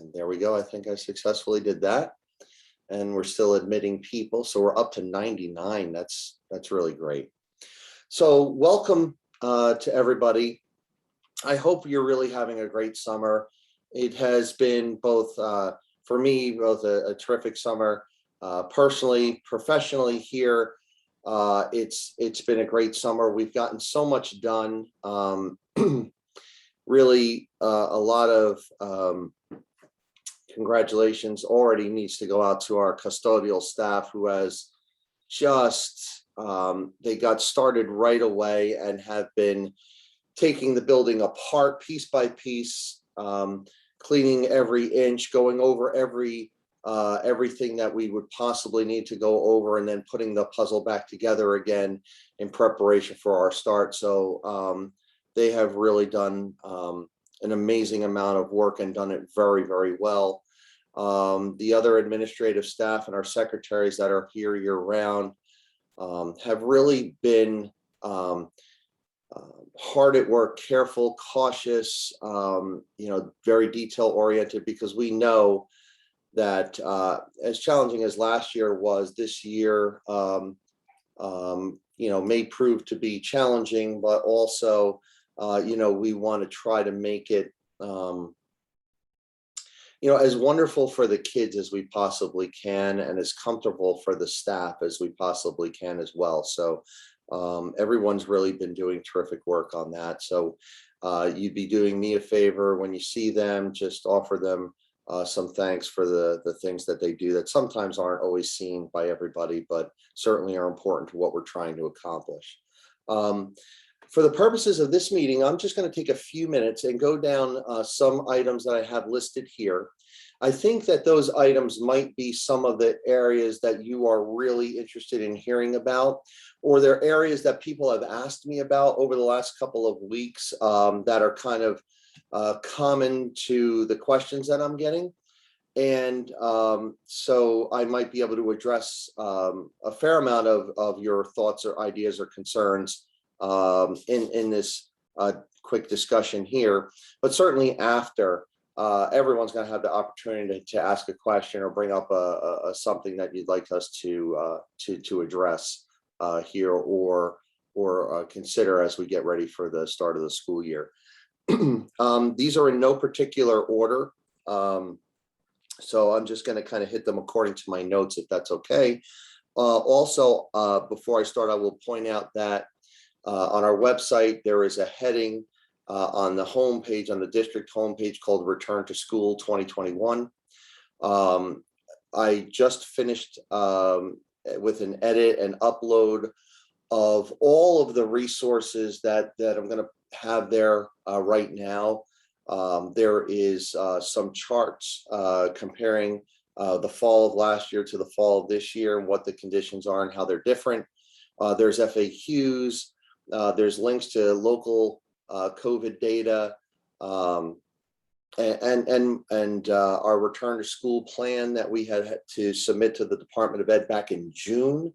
And there we go. I think I successfully did that. And we're still admitting people. So we're up to 99. That's really great. So welcome to everybody. I hope you're really having a great summer. It has been both, for me, both a terrific summer, personally, professionally here. It's been a great summer. We've gotten so much done. Really, a lot of congratulations already needs to go out to our custodial staff who has just, they got started right away and have been taking the building apart piece by piece, cleaning every inch, going over everything that we would possibly need to go over, and then putting the puzzle back together again in preparation for our start. So they have really done an amazing amount of work and done it very, very well. The other administrative staff and our secretaries that are here year round have really been hard at work, careful, cautious, very detail oriented, because we know that as challenging as last year was, this year may prove to be challenging, but also we want to try to make it as wonderful for the kids as we possibly can, and as comfortable for the staff as we possibly can as well. So everyone's really been doing terrific work on that. So you'd be doing me a favor when you see them, just offer them some thanks for the things that they do that sometimes aren't always seen by everybody, but certainly are important to what we're trying to accomplish. For the purposes of this meeting, I'm just going to take a few minutes and go down some items that I have listed here. I think that those items might be some of the areas that you are really interested in hearing about, or they're areas that people have asked me about over the last couple of weeks that are kind of common to the questions that I'm getting. And so I might be able to address a fair amount of your thoughts or ideas or concerns in this quick discussion here, but certainly after, everyone's going to have the opportunity to ask a question or bring up something that you'd like us to address here or consider as we get ready for the start of the school year. These are in no particular order, so I'm just going to kind of hit them according to my notes, if that's okay. Also, before I start, I will point out that on our website, there is a heading on the homepage, on the district homepage, called Return to School 2021. I just finished with an edit and upload of all of the resources that I'm going to have there right now. There is some charts comparing the fall of last year to the fall of this year, and what the conditions are and how they're different. There's FAQs. There's links to local COVID data, and our return to school plan that we had to submit to the Department of Ed back in June.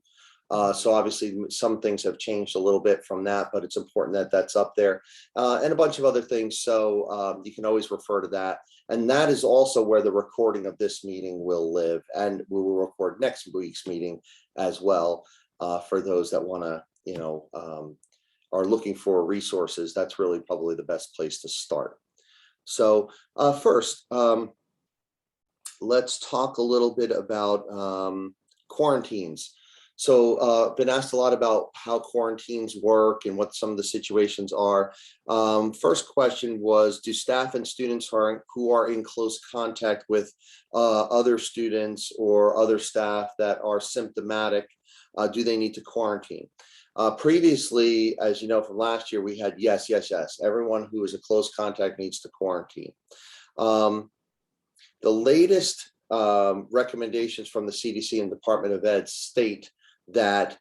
So obviously some things have changed a little bit from that, but it's important that that's up there, and a bunch of other things. So you can always refer to that. And that is also where the recording of this meeting will live, and we will record next week's meeting as well, for those that want to, are looking for resources. That's really probably the best place to start. So first, let's talk a little bit about quarantines. So been asked a lot about how quarantines work and what some of the situations are. First question was, do staff and students who are in close contact with other students or other staff that are symptomatic, do they need to quarantine? Previously, as you know from last year, we had yes. Everyone who is a close contact needs to quarantine. The latest recommendations from the CDC and Department of Ed state that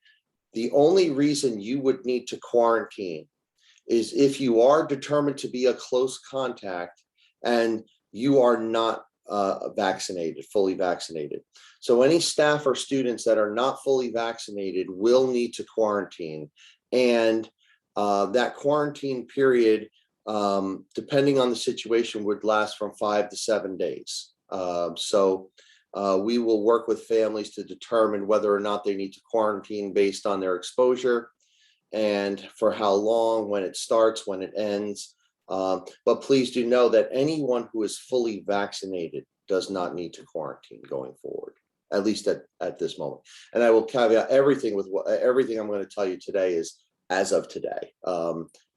the only reason you would need to quarantine is if you are determined to be a close contact and you are not fully vaccinated. So any staff or students that are not fully vaccinated will need to quarantine. And that quarantine period, depending on the situation, would last from 5 to 7 days. We will work with families to determine whether or not they need to quarantine based on their exposure and for how long, when it starts, when it ends. But please do know that anyone who is fully vaccinated does not need to quarantine going forward, at least at this moment. And I will caveat everything with everything I'm going to tell you today is as of today.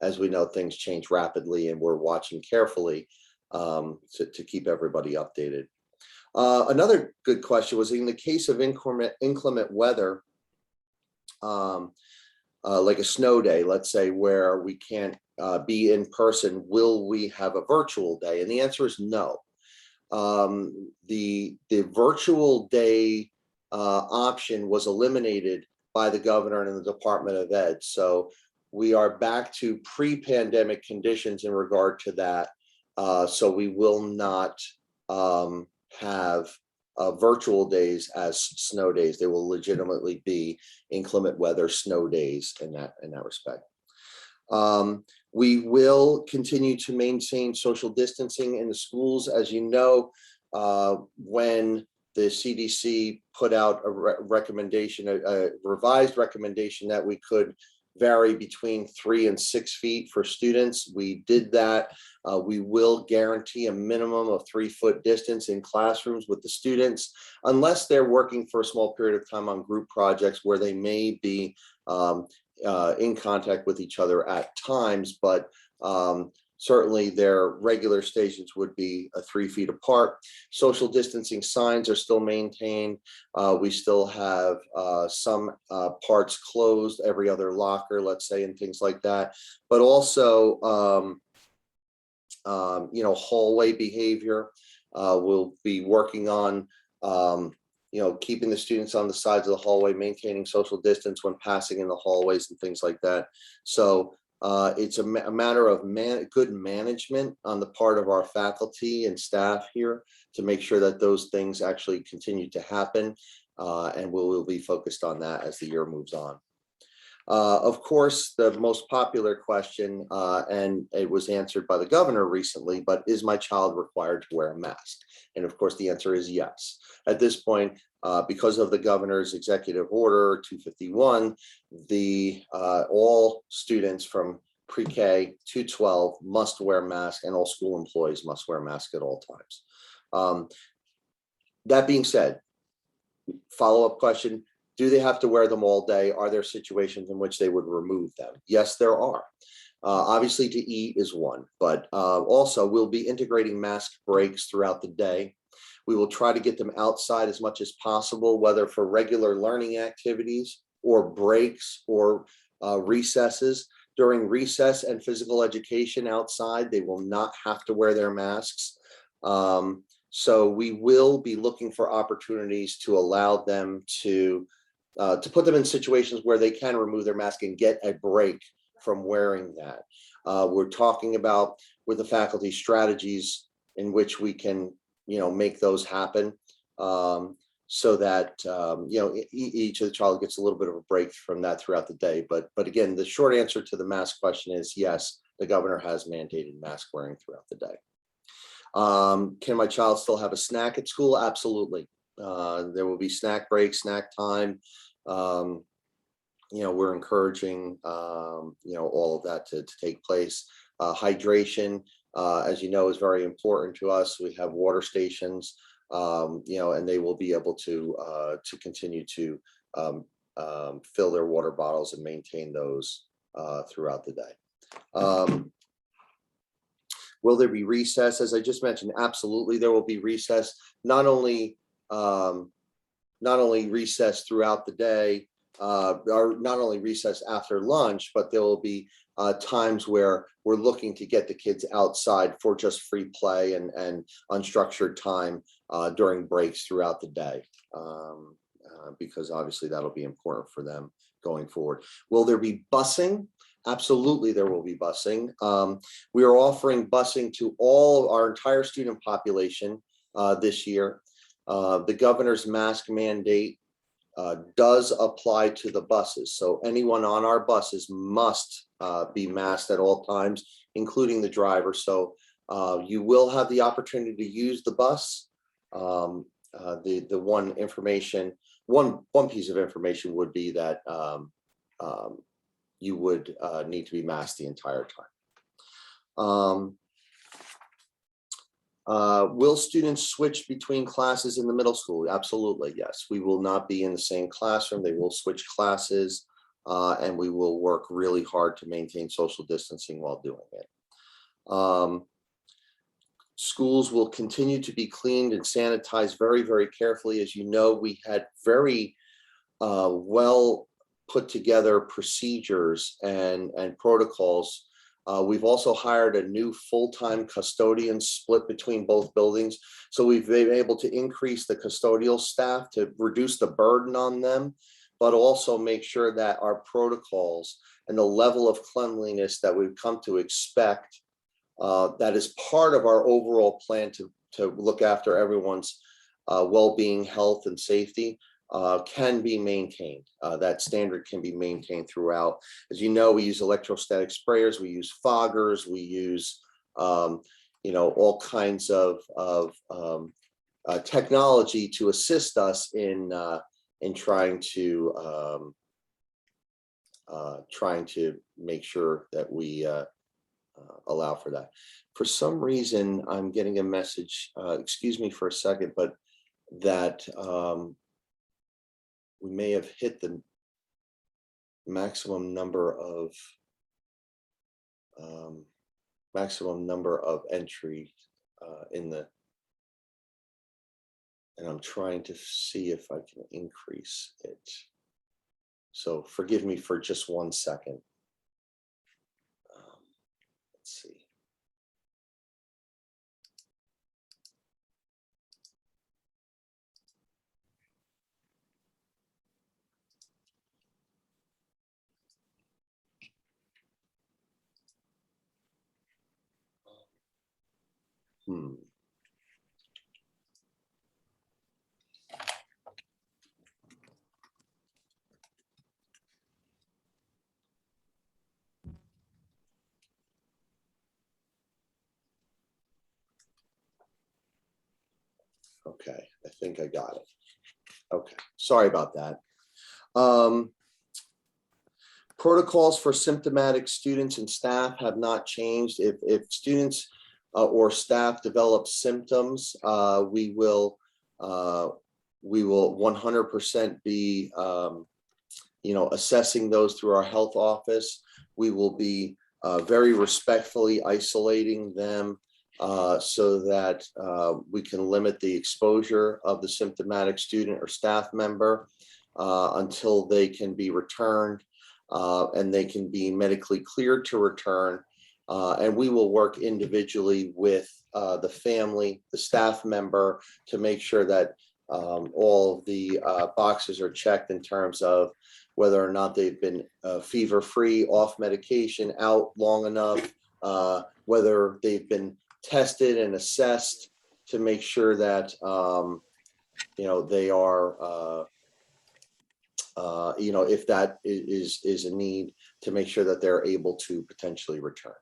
As we know, things change rapidly and we're watching carefully to keep everybody updated. Another good question was, in the case of inclement weather, like a snow day, let's say, where we can't be in person, will we have a virtual day? And the answer is no. The virtual day option was eliminated by the governor and the Department of Ed. So we are back to pre-pandemic conditions in regard to that. So we will not have virtual days as snow days. They will legitimately be inclement weather snow days in that respect. We will continue to maintain social distancing in the schools. As you know, when the CDC put out a recommendation, a revised recommendation that we could vary between 3 and 6 feet for students, we did that. We will guarantee a minimum of 3-foot distance in classrooms with the students, unless they're working for a small period of time on group projects where they may be in contact with each other at times, but certainly their regular stations would be 3 feet apart. Social distancing signs are still maintained. We still have some parts closed, every other locker, let's say, and things like that. But also, hallway behavior. We'll be working on keeping the students on the sides of the hallway, maintaining social distance when passing in the hallways and things like that. So it's a matter of good management on the part of our faculty and staff here to make sure that those things actually continue to happen. And we'll be focused on that as the year moves on. Of course, the most popular question, and it was answered by the governor recently, but is my child required to wear a mask? And of course, the answer is yes. At this point, because of the governor's executive order 251, all students from pre-K to 12 must wear masks, and all school employees must wear masks at all times. That being said, follow-up question, do they have to wear them all day? Are there situations in which they would remove them? Yes, there are. Obviously, to eat is one, but also we'll be integrating mask breaks throughout the day. We will try to get them outside as much as possible, whether for regular learning activities or breaks or recesses. During recess and physical education outside, they will not have to wear their masks. So we will be looking for opportunities to allow them to put them in situations where they can remove their mask and get a break from wearing that. We're talking about with the faculty strategies in which we can, make those happen so that, each of the child gets a little bit of a break from that throughout the day. But again, the short answer to the mask question is yes, the governor has mandated mask wearing throughout the day. Can my child still have a snack at school? Absolutely. There will be snack breaks, snack time. We're encouraging, all of that to take place. Hydration, as you know, is very important to us. We have water stations, and they will be able to continue to fill their water bottles and maintain those throughout the day. Will there be recess? As I just mentioned, absolutely, there will be recess. Not only recess throughout the day, or not only recess after lunch, but there will be times where we're looking to get the kids outside for just free play and unstructured time during breaks throughout the day, because obviously that'll be important for them going forward. Will there be busing? Absolutely, there will be busing. We are offering busing to all our entire student population this year. The governor's mask mandate does apply to the buses. So anyone on our buses must be masked at all times, including the driver. So you will have the opportunity to use the bus The one piece of information would be that you would need to be masked the entire time. Will students switch between classes in the middle school? Absolutely, yes. We will not be in the same classroom. They will switch classes, and we will work really hard to maintain social distancing while doing it. Schools will continue to be cleaned and sanitized very, very carefully. As you know, we had very well put together procedures and protocols. We've also hired a new full-time custodian split between both buildings. So we've been able to increase the custodial staff to reduce the burden on them, but also make sure that our protocols and the level of cleanliness that we've come to expect, that is part of our overall plan to look after everyone's well-being, health, and safety, can be maintained. That standard can be maintained throughout. As you know, we use electrostatic sprayers, we use foggers, we use all kinds of technology to assist us in trying to make sure that we allow for that. For some reason, I'm getting a message, excuse me for a second, but that we may have hit the maximum number of entry and I'm trying to see if I can increase it. So forgive me for just 1 second. Let's see. Okay, I think I got it. Okay, sorry about that. Protocols for symptomatic students and staff have not changed. If students or staff develop symptoms, we will 100% be assessing those through our health office. We will be very respectfully isolating them so that we can limit the exposure of the symptomatic student or staff member until they can be returned and they can be medically cleared to return. And we will work individually with the family, the staff member, to make sure that all of the boxes are checked in terms of whether or not they've been fever-free, off medication, out long enough, whether they've been tested and assessed to make sure that they are if that is a need, to make sure that they're able to potentially return.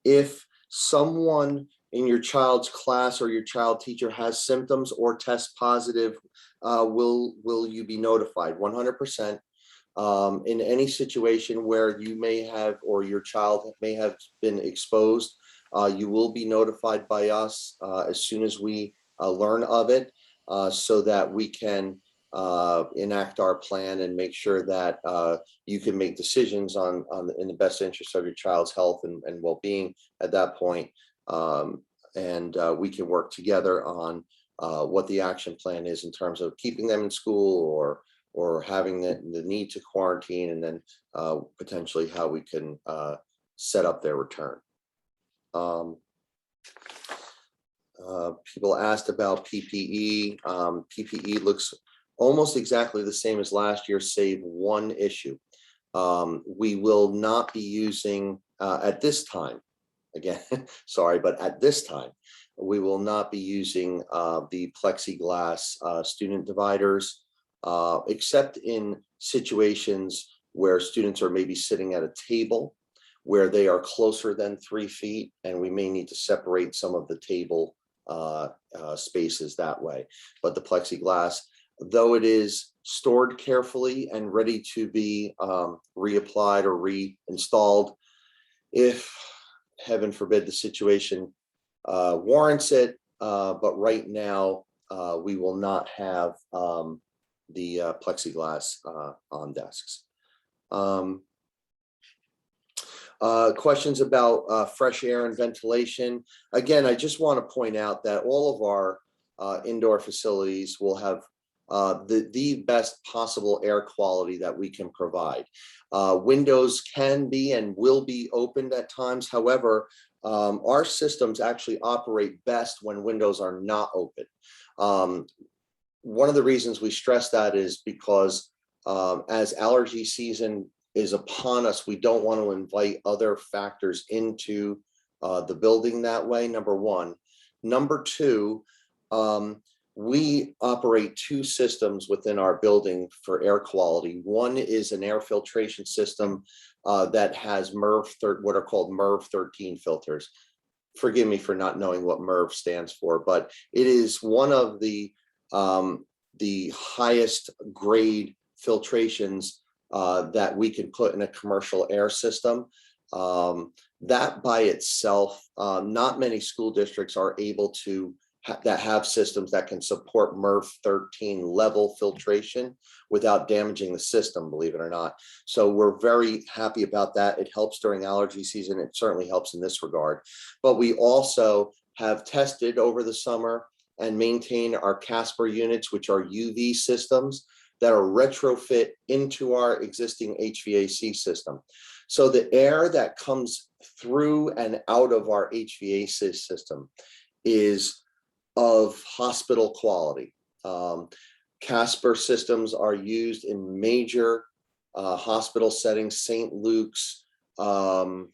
If someone in your child's class or your child teacher has symptoms or test positive, will you be notified? 100%. In any situation where you may have or your child may have been exposed, you will be notified by us as soon as we learn of it, so that we can enact our plan and make sure that you can make decisions in the best interest of your child's health and well-being at that point. And we can work together on what the action plan is in terms of keeping them in school or having the need to quarantine, and then potentially how we can set up their return. People asked about PPE. PPE looks almost exactly the same as last year, save one issue. We will not be using at this time, again, sorry, but at this time, we will not be using the plexiglass student dividers, except in situations where students are maybe sitting at a table where they are closer than 3 feet, and we may need to separate some of the table spaces that way. But the plexiglass, though it is stored carefully and ready to be reapplied or reinstalled, if heaven forbid the situation warrants it, but right now we will not have the plexiglass on desks. Questions about fresh air and ventilation. Again, I just want to point out that all of our indoor facilities will have the best possible air quality that we can provide. Windows can be and will be opened at times. However, our systems actually operate best when windows are not open. One of the reasons we stress that is because as allergy season is upon us, we don't want to invite other factors into the building that way, number one. Number two, we operate 2 systems within our building for air quality. One is an air filtration system that has what are called MERV 13 filters. Forgive me for not knowing what MERV stands for, but it is one of the highest grade filtrations that we can put in a commercial air system. That by itself, not many school districts are able to that have systems that can support MERV 13 level filtration without damaging the system, believe it or not. So we're very happy about that. It helps during allergy season. It certainly helps in this regard. But we also have tested over the summer and maintain our Casper units, which are UV systems that are retrofit into our existing HVAC system. So the air that comes through and out of our HVAC system is of hospital quality. Casper systems are used in major hospital settings, St. Luke's, oh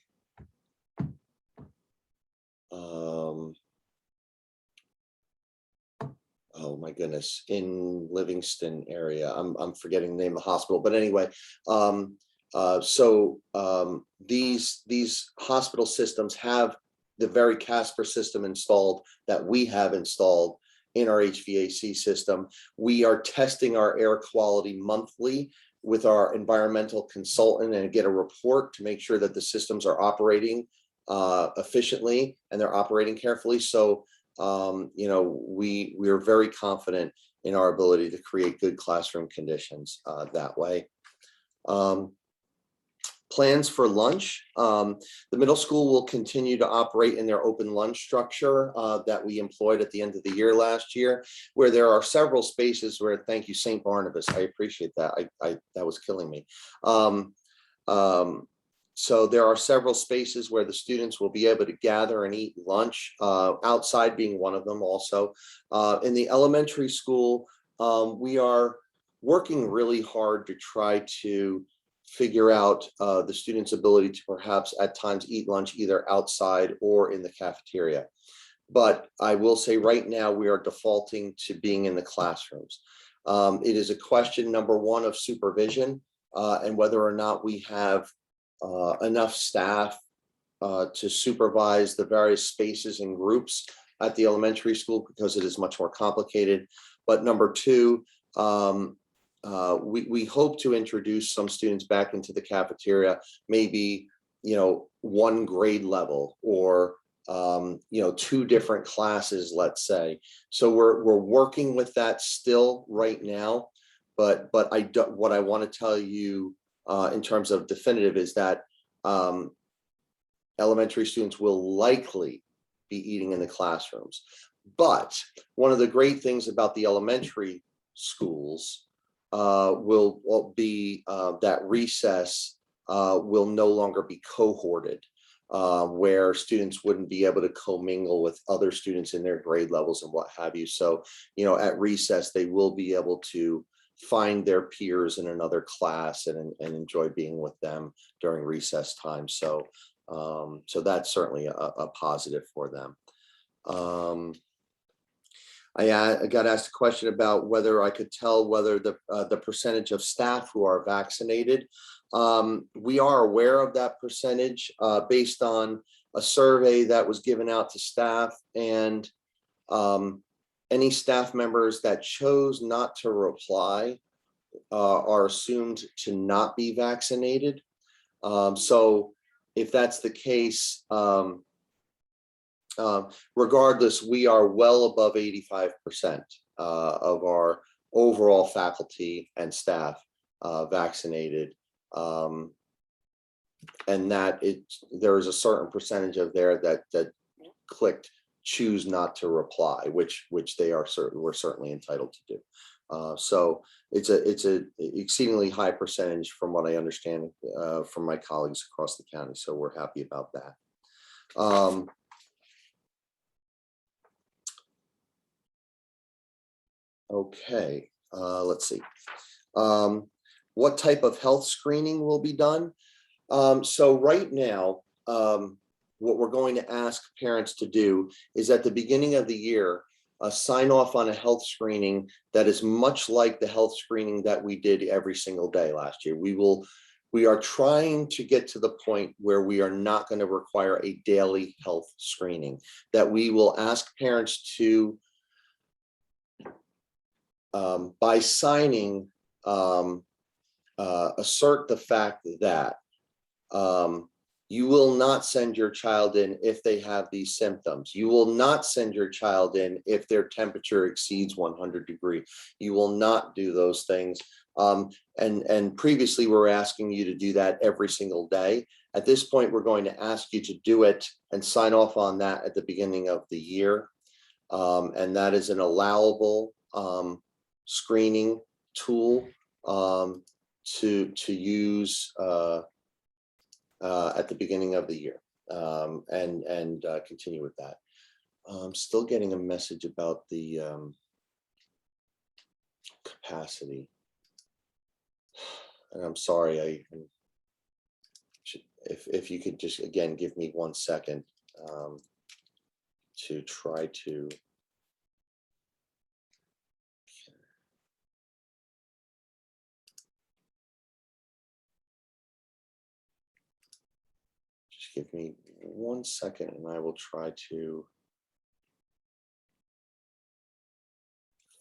my goodness, in Livingston area. I'm forgetting the name of the hospital, but anyway, these hospital systems have the very Casper system installed that we have installed in our HVAC system. We are testing our air quality monthly with our environmental consultant and get a report to make sure that the systems are operating efficiently and they're operating carefully. So, we are very confident in our ability to create good classroom conditions that way. Plans for lunch. The middle school will continue to operate in their open lunch structure that we employed at the end of the year last year, where there are several spaces where, thank you, St. Barnabas, I appreciate that. That was killing me. So there are several spaces where the students will be able to gather and eat lunch, outside being one of them also. In the elementary school, we are working really hard to try to figure out the students' ability to perhaps at times eat lunch either outside or in the cafeteria. But I will say right now we are defaulting to being in the classrooms. It is a question, number one, of supervision and whether or not we have enough staff to supervise the various spaces and groups at the elementary school, because it is much more complicated. But number two, we hope to introduce some students back into the cafeteria, maybe, one grade level or, 2 different classes, let's say. So we're working with that still right now. But what I want to tell you in terms of definitive is that elementary students will likely be eating in the classrooms. But one of the great things about the elementary schools will be that recess will no longer be cohorted, where students wouldn't be able to commingle with other students in their grade levels and what have you. So, at recess, they will be able to find their peers in another class and enjoy being with them during recess time. So, so that's certainly a positive for them. I got asked a question about whether I could tell whether the percentage of staff who are vaccinated. We are aware of that percentage based on a survey that was given out to staff, and any staff members that chose not to reply are assumed to not be vaccinated. So if that's the case, regardless, we are well above 85% of our overall faculty and staff vaccinated. And that there is a certain percentage of there that clicked choose not to reply, which they are we're certainly entitled to do. So it's a exceedingly high percentage from what I understand from my colleagues across the county. So we're happy about that. Okay, let's see. What type of health screening will be done? So right now, what we're going to ask parents to do is at the beginning of the year, sign off on a health screening that is much like the health screening that we did every single day last year. We are trying to get to the point where we are not going to require a daily health screening, that we will ask parents to, by signing, assert the fact that you will not send your child in if they have these symptoms. You will not send your child in if their temperature exceeds 100 degrees. You will not do those things. And previously we were asking you to do that every single day. At this point, we're going to ask you to do it and sign off on that at the beginning of the year. And that is an allowable screening tool to use at the beginning of the year, and continue with that. I'm still getting a message about the capacity, and I'm sorry. If you could just again give me 1 second to try to. Give me 1 second and I will try to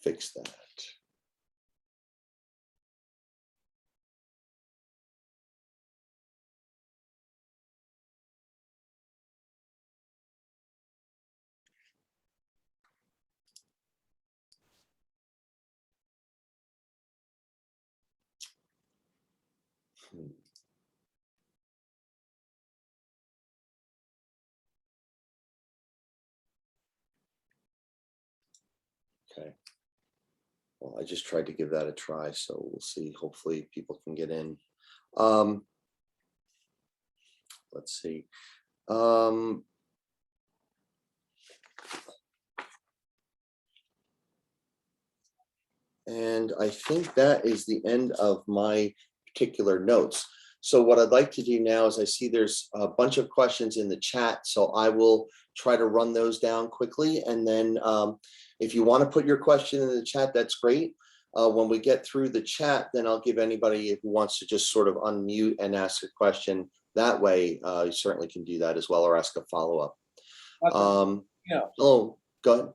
fix that. Okay. Well, I just tried to give that a try, so we'll see. Hopefully people can get in. Let's see. And I think that is the end of my particular notes. So what I'd like to do now is I see there's a bunch of questions in the chat, so I will try to run those down quickly. And then if you want to put your question in the chat, that's great. When we get through the chat, then I'll give anybody who wants to just sort of unmute and ask a question that way. You certainly can do that as well, or ask a follow-up. Yeah. Oh, go ahead.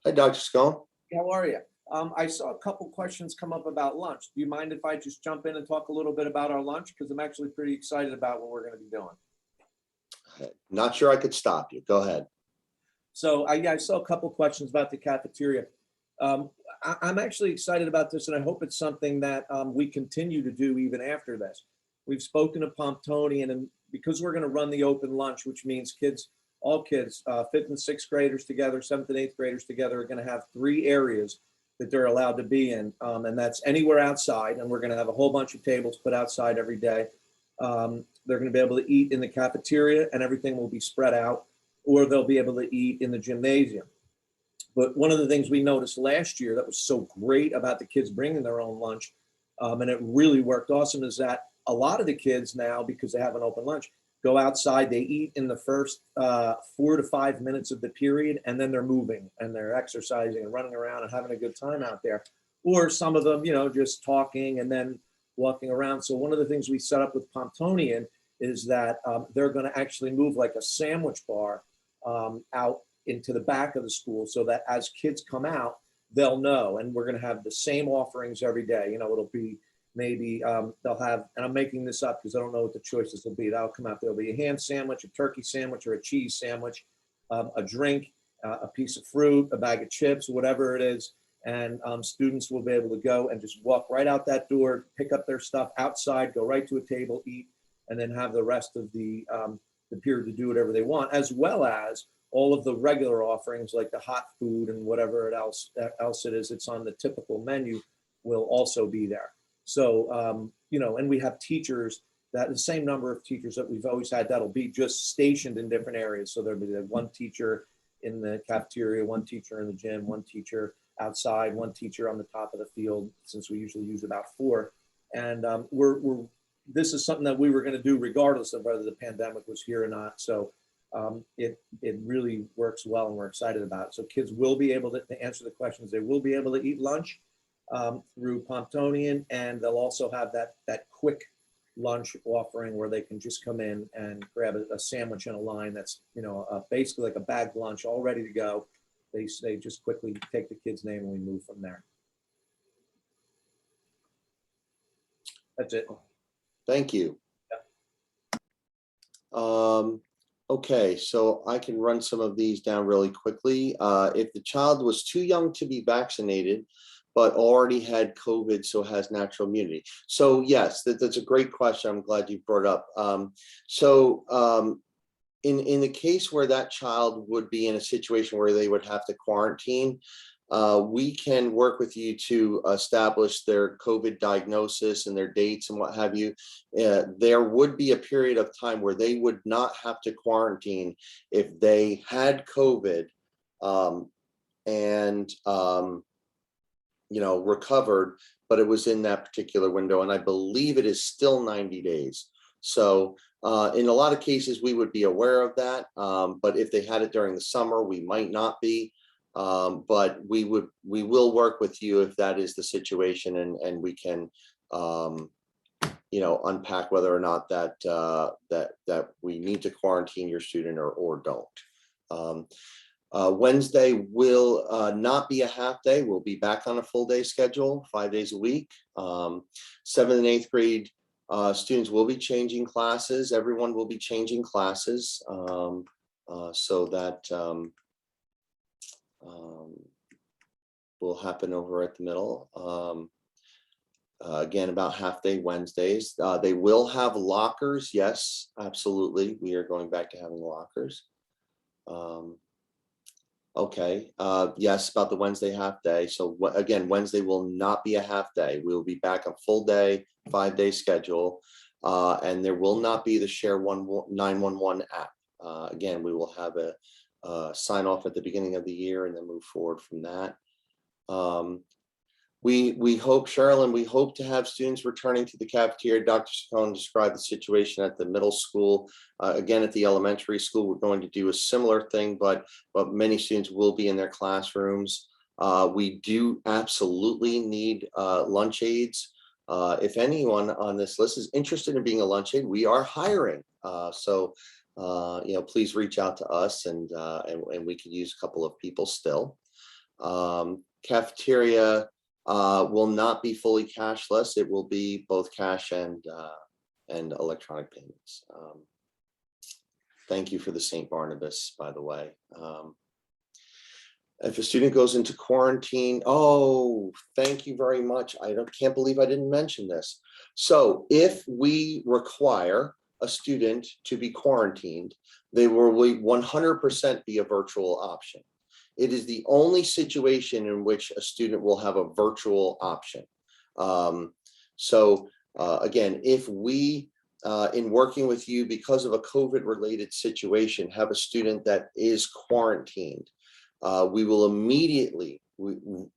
Hi, Dr. Scone. How are you? I saw a couple questions come up about lunch. Do you mind if I just jump in and talk a little bit about our lunch? Because I'm actually pretty excited about what we're going to be doing. Not sure I could stop you. Go ahead. So I saw a couple questions about the cafeteria. I'm actually excited about this, and I hope it's something that we continue to do even after this. We've spoken to Pomptonian, and because we're going to run the open lunch, which means all kids, 5th and 6th graders together, 7th and 8th graders together, are going to have 3 areas that they're allowed to be in, and that's anywhere outside, and we're going to have a whole bunch of tables put outside every day. They're going to be able to eat in the cafeteria, and everything will be spread out, or they'll be able to eat in the gymnasium. But one of the things we noticed last year that was so great about the kids bringing their own lunch, and it really worked awesome, is that a lot of the kids now, because they have an open lunch, go outside, they eat in the first 4 to 5 minutes of the period, and then they're moving and they're exercising and running around and having a good time out there. Or some of them, just talking, and then walking around. So one of the things we set up with Pomptonian is that they're going to actually move like a sandwich bar out into the back of the school so that as kids come out, they'll know. And we're going to have the same offerings every day. You know, it'll be maybe they'll have, and I'm making this up because I don't know what the choices will be. That'll come out. There'll be a ham sandwich, a turkey sandwich, or a cheese sandwich, a drink, a piece of fruit, a bag of chips, whatever it is. And students will be able to go and just walk right out that door, pick up their stuff outside, go right to a table, eat, and then have the rest of the period to do whatever they want, as well as all of the regular offerings like the hot food and whatever else it is it's on the typical menu will also be there. So, you know, and we have teachers, that the same number of teachers that we've always had, that'll be just stationed in different areas. So there'll be one teacher in the cafeteria, one teacher in the gym, one teacher outside, one teacher on the top of the field, since we usually use about 4. And this is something that we were going to do regardless of whether the pandemic was here or not. So it really works well, and we're excited about it. So kids will be able to answer the questions. They will be able to eat lunch through Pomptonian, and they'll also have that quick lunch offering where they can just come in and grab a sandwich in a line that's, you know, basically like a bagged lunch all ready to go. They just quickly take the kid's name and we move from there. That's it. Thank you. Okay, so I can run some of these down really quickly. If the child was too young to be vaccinated, but already had COVID, so has natural immunity. So yes, that's a great question. I'm glad you brought it up. In the case where that child would be in a situation where they would have to quarantine, we can work with you to establish their COVID diagnosis and their dates and what have you. There would be a period of time where they would not have to quarantine if they had COVID and you know, recovered, but it was in that particular window. And I believe it is still 90 days. So in a lot of cases, we would be aware of that. But if they had it during the summer, we might not be. But we will work with you if that is the situation, and we can, you know, unpack whether or not that we need to quarantine your student or don't. Wednesday will not be a half day. We'll be back on a full day schedule, 5 days a week. 7th and 8th grade students will be changing classes. Everyone will be changing classes so that will happen over at the middle. Again, about half day Wednesdays. They will have lockers. Yes, absolutely. We are going back to having lockers. Okay, yes, about the Wednesday half day. So again, Wednesday will not be a half day. We'll be back on full day, 5-day schedule. And there will not be the Share 911 app. Again, we will have a sign off at the beginning of the year and then move forward from that. We hope, Sherilyn, we hope to have students returning to the cafeteria. Dr. Saccone described the situation at the middle school. Again, at the elementary school, we're going to do a similar thing, but many students will be in their classrooms. We do absolutely need lunch aides. If anyone on this list is interested in being a lunch aide, we are hiring. So you know, please reach out to us, and we could use a couple of people still. Cafeteria will not be fully cashless. It will be both cash and electronic payments. Thank you for the St. Barnabas, by the way. If a student goes into quarantine, oh, thank you very much. Can't believe I didn't mention this. So if we require a student to be quarantined, they will 100% be a virtual option. It is the only situation in which a student will have a virtual option. Again, if we, in working with you because of a COVID-related situation, have a student that is quarantined, we will immediately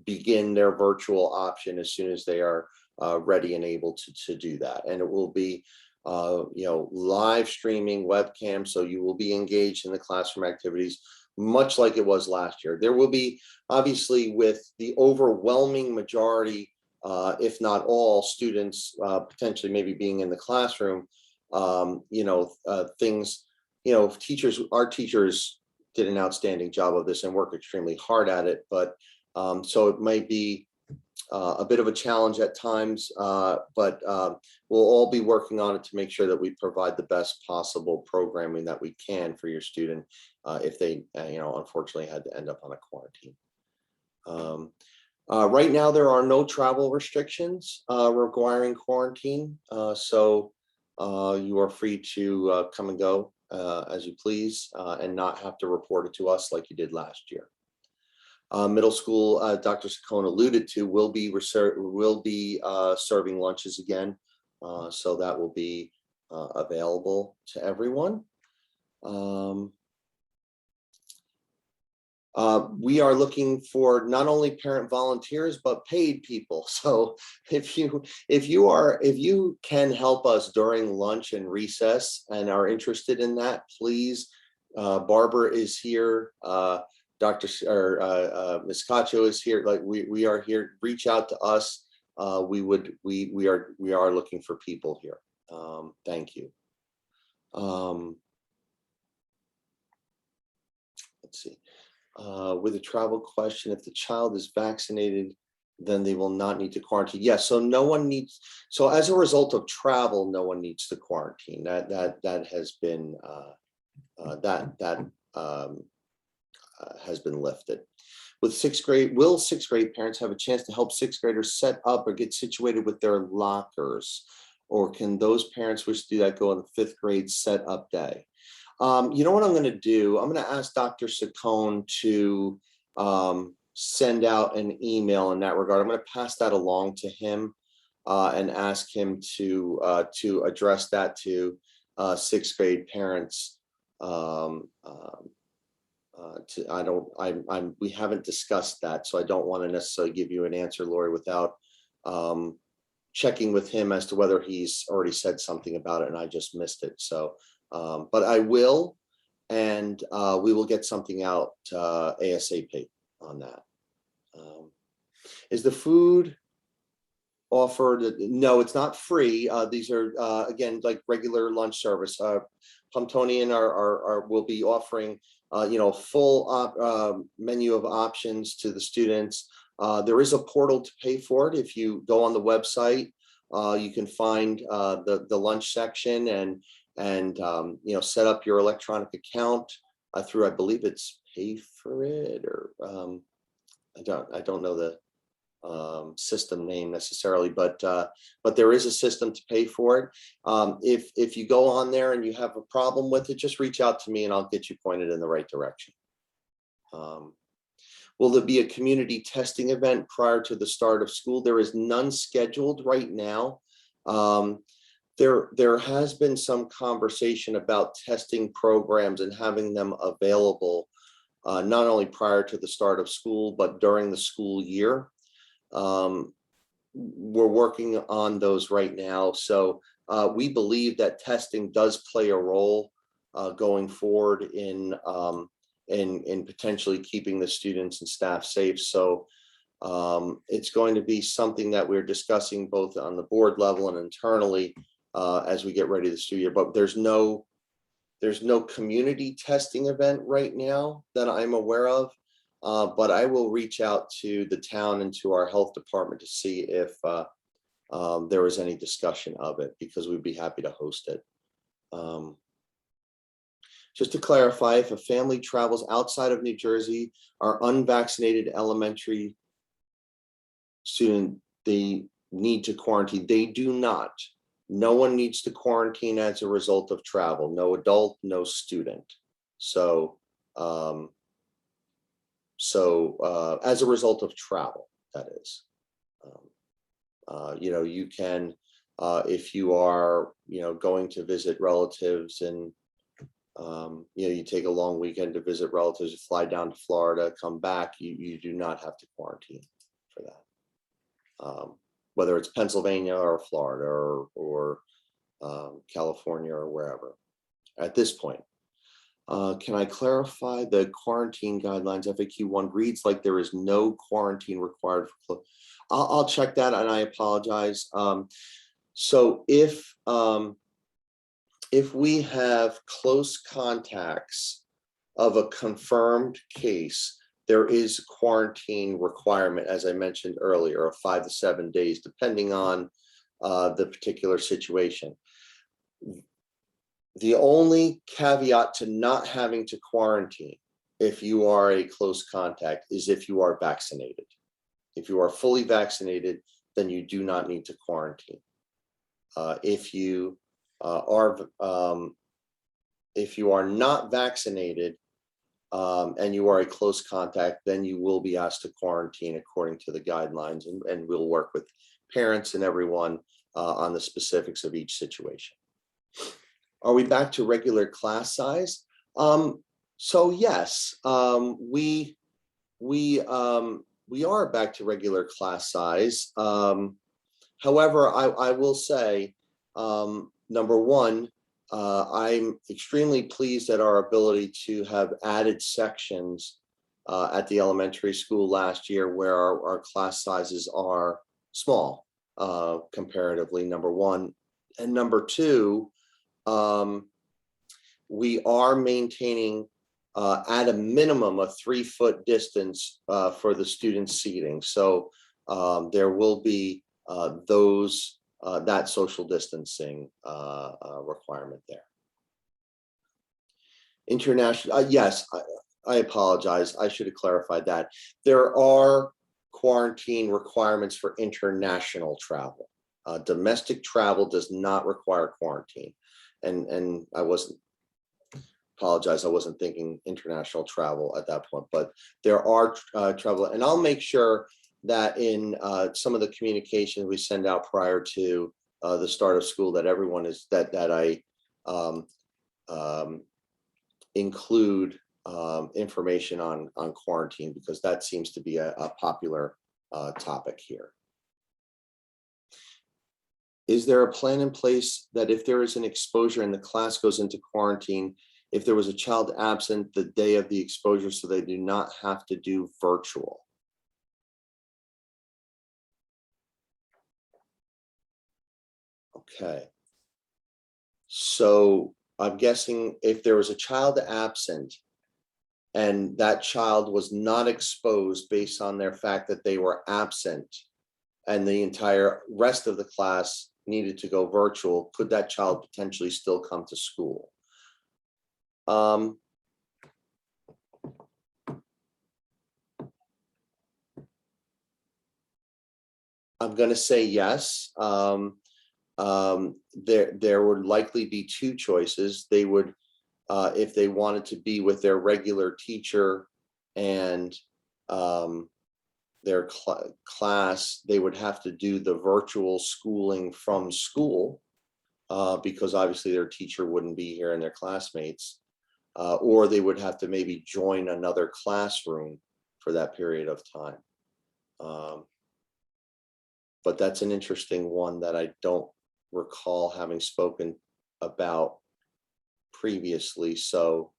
begin their virtual option as soon as they are ready and able to do that. And it will be you know, live streaming webcam, so you will be engaged in the classroom activities, much like it was last year. There will be, obviously, with the overwhelming majority if not all students, potentially maybe being in the classroom, things, our teachers did an outstanding job of this and work extremely hard at it. But so it might be a bit of a challenge at times, but we'll all be working on it to make sure that we provide the best possible programming that we can for your student if they, unfortunately had to end up on a quarantine. Right now, there are no travel restrictions requiring quarantine, so you are free to come and go as you please and not have to report it to us like you did last year. Middle school, Dr. Saccone alluded to, will be serving lunches again, so that will be available to everyone. We are looking for not only parent volunteers but paid people. So if you can help us during lunch and recess and are interested in that, please. Barbara is here. Ms. Cacho is here. Like we are here. Reach out to us. We are looking for people here. Thank you. Let's see. With a travel question, if the child is vaccinated, then they will not need to quarantine. Yes, so no one needs. So as a result of travel, no one needs to quarantine. That has been has been lifted. With sixth grade, will sixth grade parents have a chance to help sixth graders set up or get situated with their lockers, or can those parents wish to do that go on the fifth grade setup day? You know what I'm going to do? I'm going to ask Dr. Saccone to send out an email in that regard. I'm going to pass that along to him and ask him to address that to sixth grade parents. We haven't discussed that, so I don't want to necessarily give you an answer, Lori, without checking with him as to whether he's already said something about it and I just missed it. So. But I will, and we will get something out ASAP on that. Is the food offered? No, it's not free. These are, again, like regular lunch service. Pomptonian will be offering, full menu of options to the students. There is a portal to pay for it. If you go on the website, you can find the lunch section and set up your electronic account through, I believe it's Pay for It, or I don't know the system name necessarily, but there is a system to pay for it. If you go on there and you have a problem with it, just reach out to me and I'll get you pointed in the right direction. Will there be a community testing event prior to the start of school? There is none scheduled right now. There has been some conversation about testing programs and having them available not only prior to the start of school, but during the school year. We're working on those right now. So we believe that testing does play a role going forward in potentially keeping the students and staff safe. So it's going to be something that we're discussing both on the board level and internally as we get ready to the school year. But there's no community testing event right now that I'm aware of. But I will reach out to the town and to our health department to see if there was any discussion of it, because we'd be happy to host it. Just to clarify, if a family travels outside of New Jersey, our unvaccinated elementary student, they need to quarantine. They do not. No one needs to quarantine as a result of travel. No adult, no student. So as a result of travel, that is. You can, if you are, going to visit relatives and, you take a long weekend to visit relatives, you fly down to Florida, come back, you do not have to quarantine for that. Whether it's Pennsylvania or Florida or California or wherever at this point. Can I clarify the quarantine guidelines? FAQ 1 reads like there is no quarantine required for I'll check that, and I apologize. So if we have close contacts of a confirmed case, there is a quarantine requirement, as I mentioned earlier, of 5 to 7 days, depending on the particular situation. The only caveat to not having to quarantine if you are a close contact is if you are vaccinated. If you are fully vaccinated, then you do not need to quarantine. If you are not vaccinated and you are a close contact, then you will be asked to quarantine according to the guidelines, and we'll work with parents and everyone on the specifics of each situation. Are we back to regular class size? So yes, we are back to regular class size. However, I will say, number one, I'm extremely pleased at our ability to have added sections at the elementary school last year where our class sizes are small comparatively, number one. And number two, we are maintaining at a minimum a 3-foot distance for the student seating. So there will be that social distancing requirement there. International, yes, I apologize. I should have clarified that. There are quarantine requirements for international travel. Domestic travel does not require quarantine. And I wasn't thinking international travel at that point, but there are travel, and I'll make sure that in some of the communication we send out prior to the start of school, that everyone is that I include information on quarantine, because that seems to be a popular topic here. Is there a plan in place that if there is an exposure and the class goes into quarantine, if there was a child absent the day of the exposure, so they do not have to do virtual? Okay. So I'm guessing if there was a child absent and that child was not exposed based on their fact that they were absent, and the entire rest of the class needed to go virtual, could that child potentially still come to school? I'm going to say yes. There would likely be two choices. They would, if they wanted to be with their regular teacher and their class, they would have to do the virtual schooling from school because obviously their teacher wouldn't be here and their classmates, or they would have to maybe join another classroom for that period of time. But that's an interesting one that I don't recall having spoken about previously. So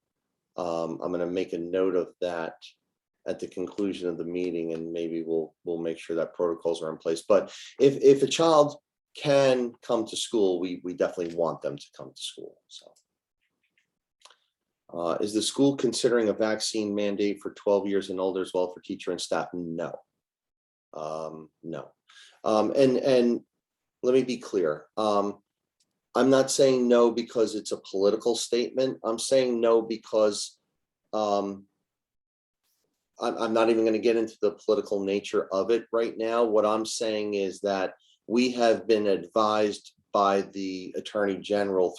I'm going to make a note of that at the conclusion of the meeting, and maybe we'll make sure that protocols are in place. But if a child can come to school, we definitely want them to come to school. So is the school considering a vaccine mandate for 12 years and older as well for teacher and staff? No. No. And let me be clear. I'm not saying no because it's a political statement. I'm saying no because I'm not even going to get into the political nature of it right now. What I'm saying is that we have been advised by the Attorney General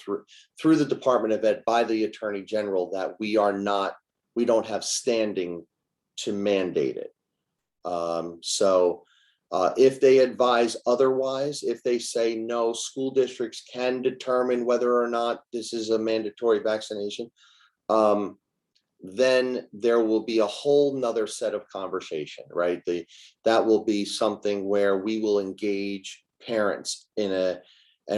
through the Department of Ed, by the Attorney General, that we don't have standing to mandate it. So if they advise otherwise, if they say no, school districts can determine whether or not this is a mandatory vaccination, then there will be a whole nother set of conversation, right? That will be something where we will engage parents and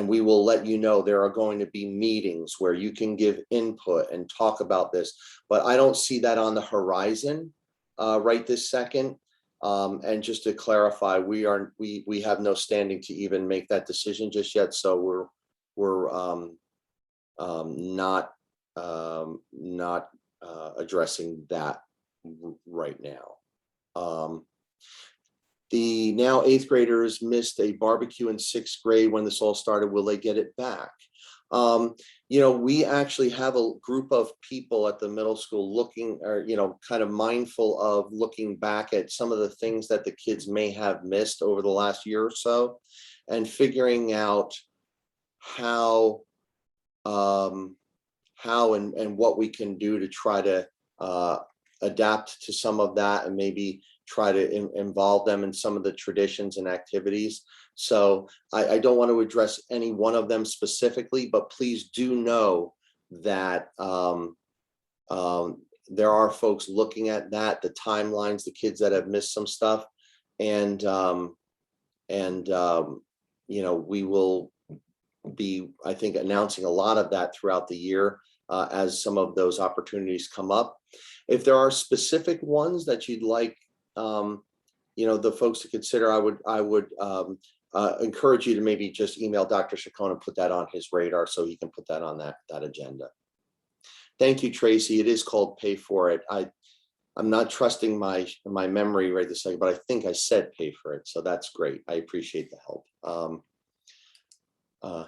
we will let you know there are going to be meetings where you can give input and talk about this. But I don't see that on the horizon right this second. And just to clarify, we have no standing to even make that decision just yet. So we're not addressing that right now. The now 8th graders missed a barbecue in 6th grade when this all started. Will they get it back? We actually have a group of people at the middle school looking, or, kind of mindful of looking back at some of the things that the kids may have missed over the last year or so, and figuring out how and what we can do to try to adapt to some of that, and maybe try to involve them in some of the traditions and activities. So I don't want to address any one of them specifically, but please do know that there are folks looking at that, the timelines, the kids that have missed some stuff, and we will be, I think, announcing a lot of that throughout the year as some of those opportunities come up. If there are specific ones that you'd like, the folks to consider, I would encourage you to maybe just email Dr. Chacon and put that on his radar so he can put that on that agenda. Thank you, Tracy. It is called Pay For It. I'm not trusting my memory right this second, but I think I said Pay For It. So that's great. I appreciate the help.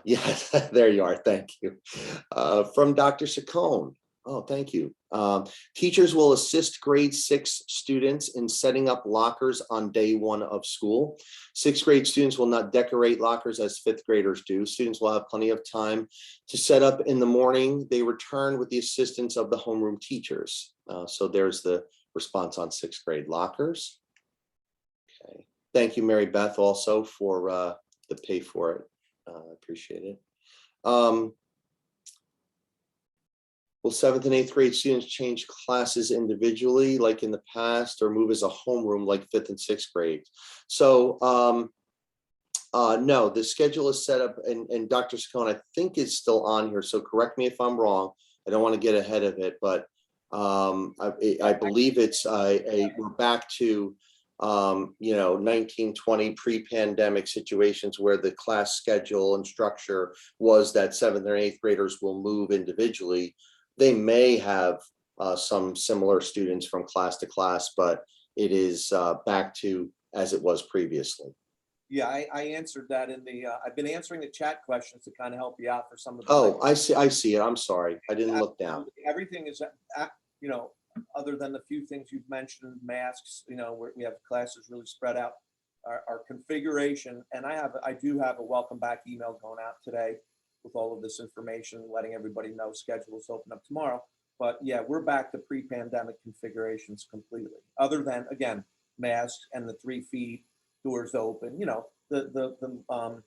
Yeah, there you are. Thank you. From Dr. Chacon. Oh, thank you. Teachers will assist grade 6 students in setting up lockers on day 1 of school. 6th grade students will not decorate lockers as 5th graders do. Students will have plenty of time to set up in the morning. They return with the assistance of the homeroom teachers. So there's the response on 6th grade lockers. Okay. Thank you, Mary Beth, also for the Pay For It. I appreciate it. Will 7th and 8th grade students change classes individually like in the past, or move as a homeroom like 5th and 6th grade? So no, the schedule is set up, and Dr. Chacon, I think, is still on here. So correct me if I'm wrong. I don't want to get ahead of it, but I believe it's we're back to 1920 pre-pandemic situations where the class schedule and structure was that 7th or 8th graders will move individually. They may have some similar students from class to class, but it is back to as it was previously. Yeah, I answered that in the, I've been answering the chat questions to kind of help you out for some of the. Oh, I see it. I'm sorry. I didn't look down. Everything is, other than the few things you've mentioned, masks, we have classes really spread out, our configuration. And I do have a welcome back email going out today with all of this information, letting everybody know schedules open up tomorrow. But yeah, we're back to pre-pandemic configurations completely, other than, again, masks and the 3 feet, doors open, the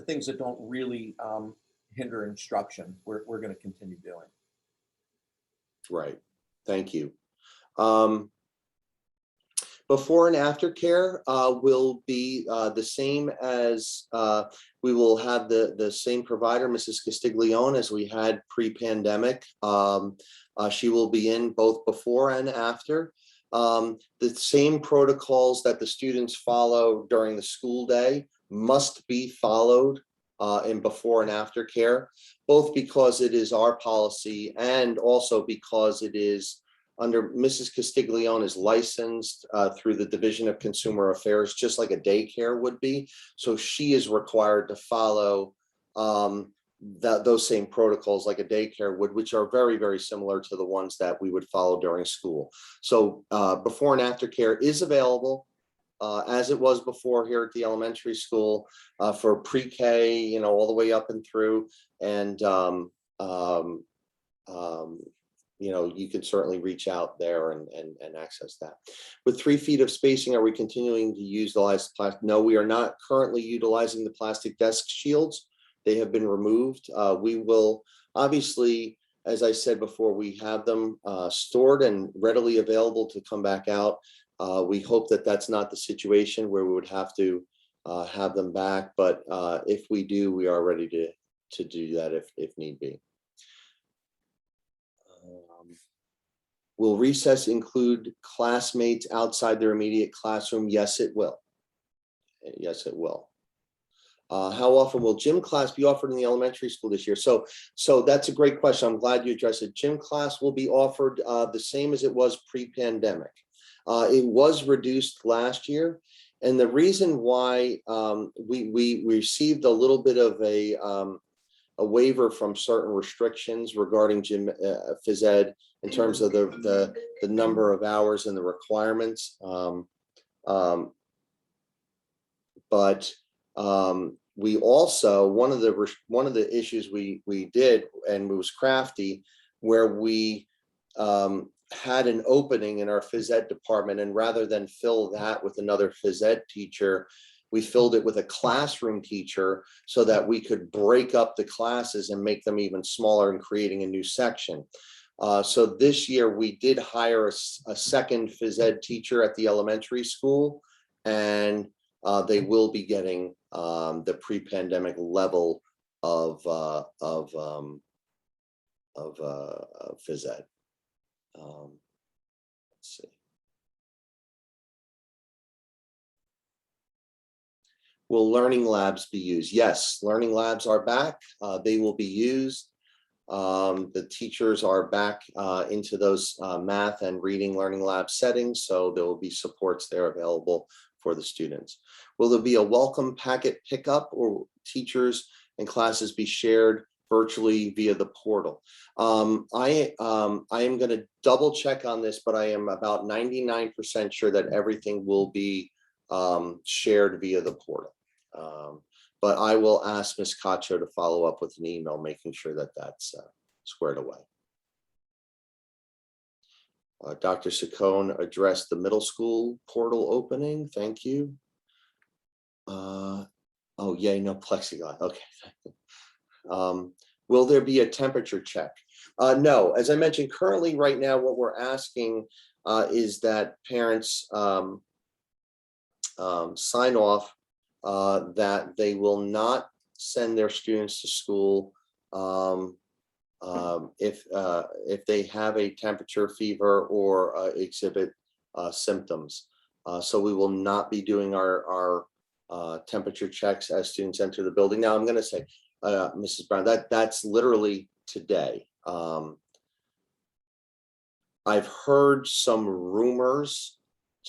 things that don't really hinder instruction, we're going to continue doing. Right. Thank you. Before and after care will be the same as we will have the same provider, Mrs. Castiglione, as we had pre-pandemic. She will be in both before and after. The same protocols that the students follow during the school day must be followed in before and after care, both because it is our policy and also because it is under Mrs. Castiglione is licensed through the Division of Consumer Affairs, just like a daycare would be. So she is required to follow those same protocols like a daycare would, which are very, very similar to the ones that we would follow during school. So before and after care is available as it was before here at the elementary school for pre-K, all the way up and through. And you can certainly reach out there and access that. With 3 feet of spacing, are we continuing to utilize plastic? No, we are not currently utilizing the plastic desk shields. They have been removed. We will obviously, as I said before, we have them stored and readily available to come back out. We hope that that's not the situation where we would have to have them back, but if we do, we are ready to do that if need be. Will recess include classmates outside their immediate classroom? Yes, it will. Yes, it will. How often will gym class be offered in the elementary school this year? So that's a great question. I'm glad you addressed it. Gym class will be offered the same as it was pre-pandemic. It was reduced last year. And the reason why we received a little bit of a waiver from certain restrictions regarding gym phys ed in terms of the number of hours and the requirements. But we also, one of the issues we did, and it was crafty, where we had an opening in our phys ed department, and rather than fill that with another phys ed teacher, we filled it with a classroom teacher so that we could break up the classes and make them even smaller and creating a new section. So this year we did hire a second phys ed teacher at the elementary school, and they will be getting the pre-pandemic level of phys ed. Let's see. Will learning labs be used? Yes, learning labs are back. They will be used. The teachers are back into those math and reading learning lab settings, so there will be supports there available for the students. Will there be a welcome packet pickup, or teachers and classes be shared virtually via the portal? I am going to double check on this, but I am about 99% sure that everything will be shared via the portal. But I will ask Ms. Cacho to follow up with an email, making sure that that's squared away. Dr. Saccone addressed the middle school portal opening. Thank you. Oh, yay, no plexiglass. Okay. Will there be a temperature check? No, as I mentioned, currently right now, what we're asking is that parents sign off that they will not send their students to school if they have a temperature, fever, or exhibit symptoms. So we will not be doing our temperature checks as students enter the building. Now, I'm going to say, Mrs. Brown, that's literally today. I've heard some rumors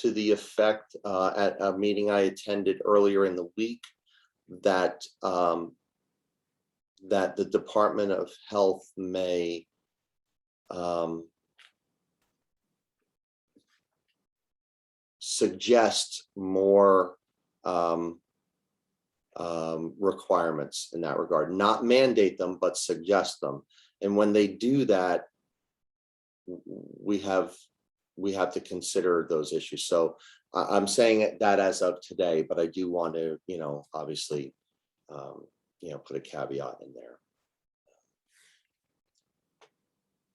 to the effect at a meeting I attended earlier in the week that that the Department of Health may suggest more requirements in that regard, not mandate them, but suggest them. And when they do that, we have to consider those issues. So I'm saying that as of today, but I do want to, obviously, put a caveat in there.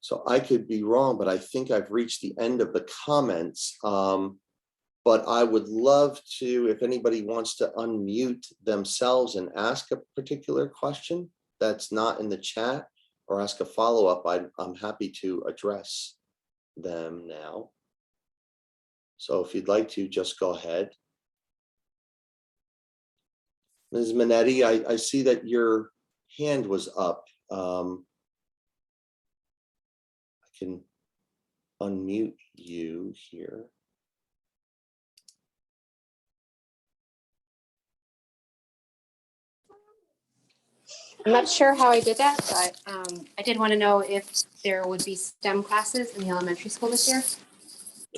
So I could be wrong, but I think I've reached the end of the comments. But I would love to, if anybody wants to unmute themselves and ask a particular question that's not in the chat, or ask a follow-up, I'm happy to address them now. So if you'd like to, just go ahead. Ms. Minetti, I see that your hand was up. I can unmute you here. I'm not sure how I did that, but I did want to know if there would be STEM classes in the elementary school this year.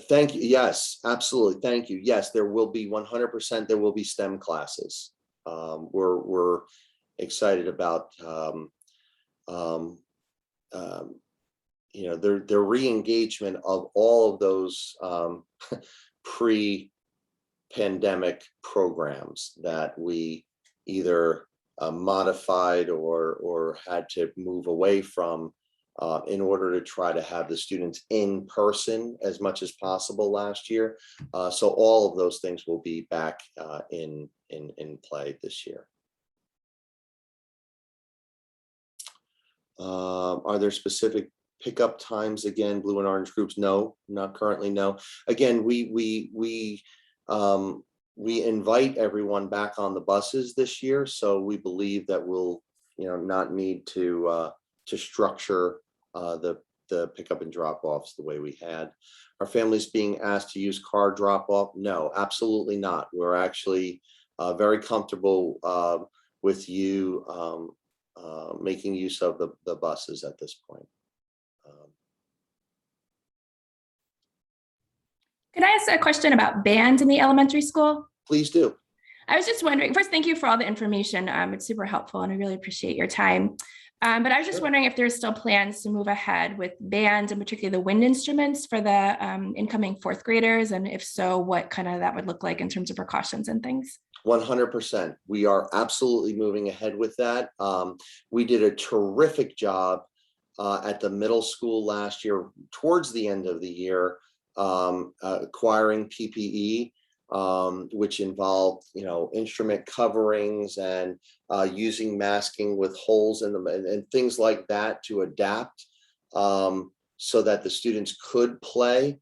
Thank you. Yes, absolutely. Thank you. Yes, there will be 100%. There will be STEM classes. We're excited about the re-engagement of all of those pre-pandemic programs that we either modified or had to move away from in order to try to have the students in person as much as possible last year. So all of those things will be back in play this year. Are there specific pickup times again, blue and orange groups? No, not currently, no. Again, we invite everyone back on the buses this year, so we believe that we'll, not need to structure the pickup and drop offs the way we had. Are families being asked to use car drop off? No, absolutely not. We're actually very comfortable with you making use of the buses at this point. Could I ask a question about band in the elementary school? Please do. I was just wondering, first, thank you for all the information. It's super helpful and I really appreciate your time. But I was just wondering if there's still plans to move ahead with band, and particularly the wind instruments for the incoming fourth graders. And if so, what kind of that would look like in terms of precautions and things? 100%. We are absolutely moving ahead with that. We did a terrific job at the middle school last year, towards the end of the year, acquiring PPE, which involved, instrument coverings and using masking with holes in them and things like that to adapt so that the students could play.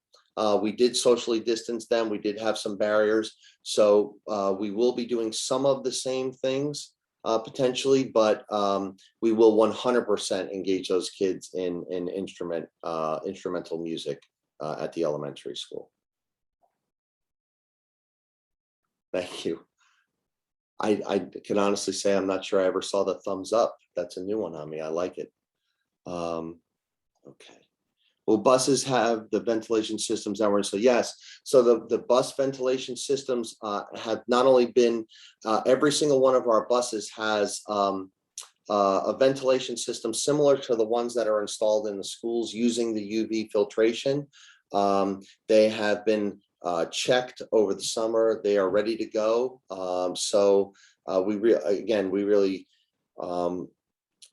We did socially distance them. We did have some barriers. So we will be doing some of the same things potentially, but we will 100% engage those kids in instrumental music at the elementary school. Thank you. I can honestly say I'm not sure I ever saw the thumbs up. That's a new one on me. I like it. Okay. Will buses have the ventilation systems that were in? So yes. So the bus ventilation systems have not only been, every single one of our buses has a ventilation system similar to the ones that are installed in the schools using the UV filtration. They have been checked over the summer. They are ready to go. We really,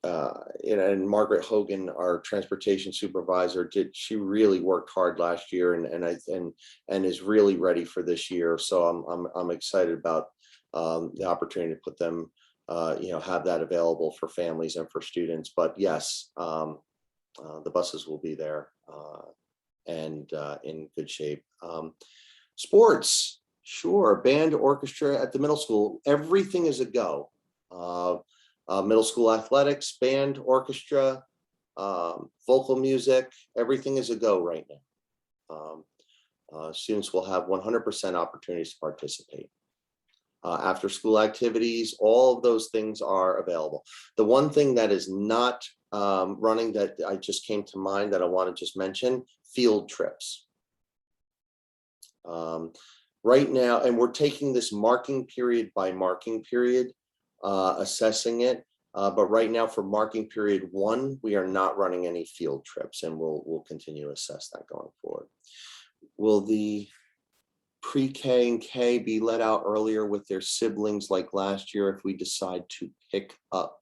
and Margaret Hogan, our transportation supervisor, she really worked hard last year and is really ready for this year. So I'm excited about the opportunity to put them, have that available for families and for students. But yes, the buses will be there and in good shape. Sports, sure. Band, orchestra at the middle school, everything is a go. Middle school athletics, band, orchestra, vocal music, everything is a go right now. Students will have 100% opportunities to participate. After school activities, all of those things are available. The one thing that is not running that I just came to mind that I want to just mention, field trips. Right now, and we're taking this marking period by marking period, assessing it. But right now for marking period 1, we are not running any field trips, and we'll continue to assess that going forward. Will the pre-K and K be let out earlier with their siblings like last year if we decide to pick up?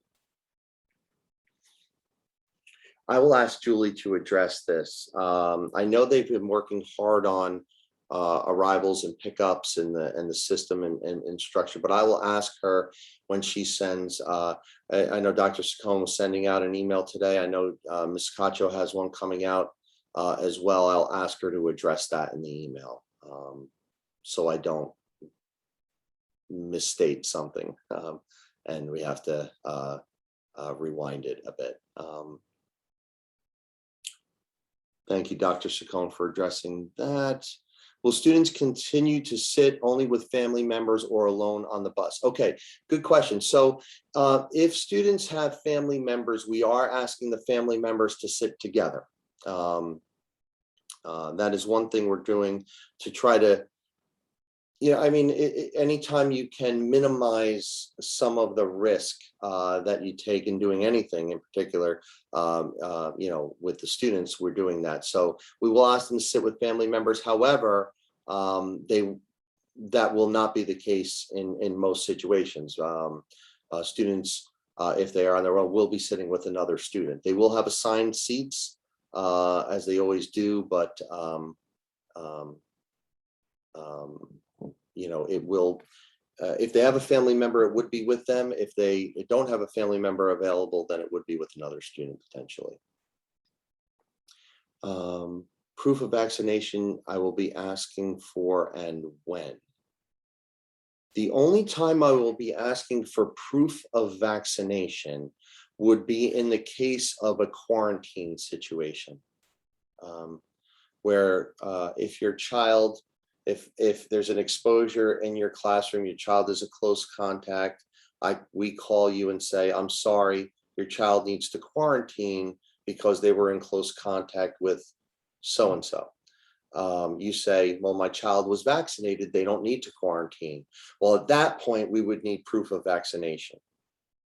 I will ask Julie to address this. I know they've been working hard on arrivals and pickups and the system and structure, but I will ask her when she sends. I know Dr. Saccone was sending out an email today. I know Ms. Cacho has one coming out as well. I'll ask her to address that in the email so I don't misstate something and we have to rewind it a bit. Thank you, Dr. Saccone, for addressing that. Will students continue to sit only with family members or alone on the bus? Okay, good question. So if students have family members, we are asking the family members to sit together. That is one thing we're doing to try to, anytime you can minimize some of the risk that you take in doing anything in particular, with the students, we're doing that. So we will ask them to sit with family members. However, that will not be the case in most situations. Students, if they are on their own, will be sitting with another student. They will have assigned seats as they always do, but it will, if they have a family member, it would be with them. If they don't have a family member available, then it would be with another student potentially. Proof of vaccination, I will be asking for, and when? The only time I will be asking for proof of vaccination would be in the case of a quarantine situation. Where if your child, if there's an exposure in your classroom, your child is a close contact, we call you and say, I'm sorry, your child needs to quarantine because they were in close contact with so-and-so. You say, well, my child was vaccinated, they don't need to quarantine. Well, at that point, we would need proof of vaccination.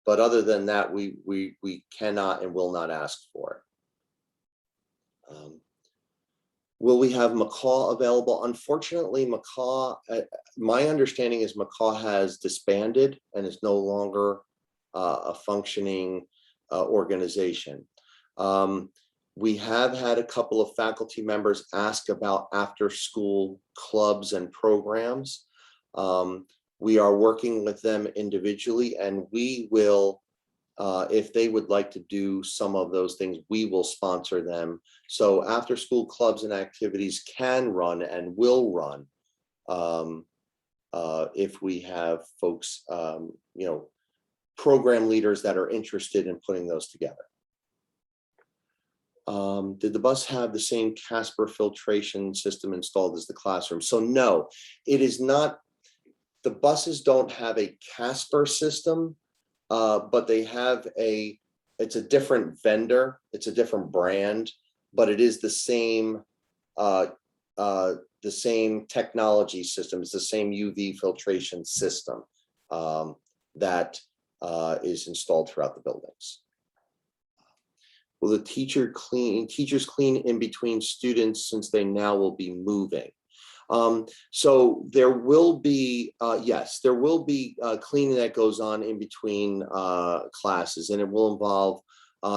But other than that, we cannot and will not ask for it. Will we have McCaw available? Unfortunately, McCaw, my understanding is McCaw has disbanded and is no longer a functioning organization. We have had a couple of faculty members ask about after-school clubs and programs. We are working with them individually, and we will, if they would like to do some of those things, we will sponsor them. So after-school clubs and activities can run and will run if we have folks, program leaders that are interested in putting those together. Did the bus have the same Casper filtration system installed as the classroom? So no, it is not. The buses don't have a Casper system, but they have it's a different vendor, it's a different brand, but it is the same technology system. It's the same UV filtration system that is installed throughout the buildings. Will the teachers clean in between students since they now will be moving? So there will be, yes, there will be cleaning that goes on in between classes, and it will involve,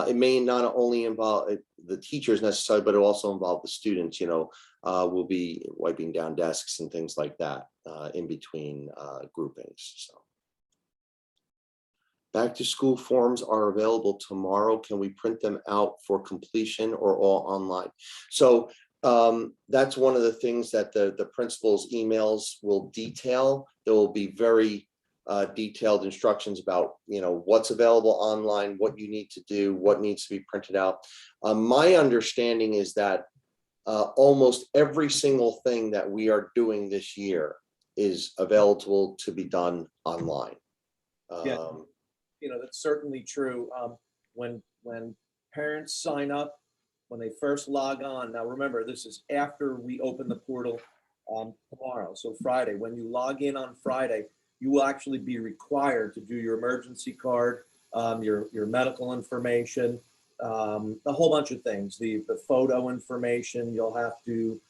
it may not only involve the teachers necessarily, but it will also involve the students. We'll be wiping down desks and things like that in between groupings. So. Back to school forms are available tomorrow. Can we print them out for completion or all online? So that's one of the things that the principal's emails will detail. There will be very detailed instructions about, what's available online, what you need to do, what needs to be printed out. My understanding is that almost every single thing that we are doing this year is available to be done online. Yeah. That's certainly true. When parents sign up, when they first log on, now remember, this is after we open the portal tomorrow, so Friday. When you log in on Friday, you will actually be required to do your emergency card, your medical information, a whole bunch of things. The photo information, you'll have to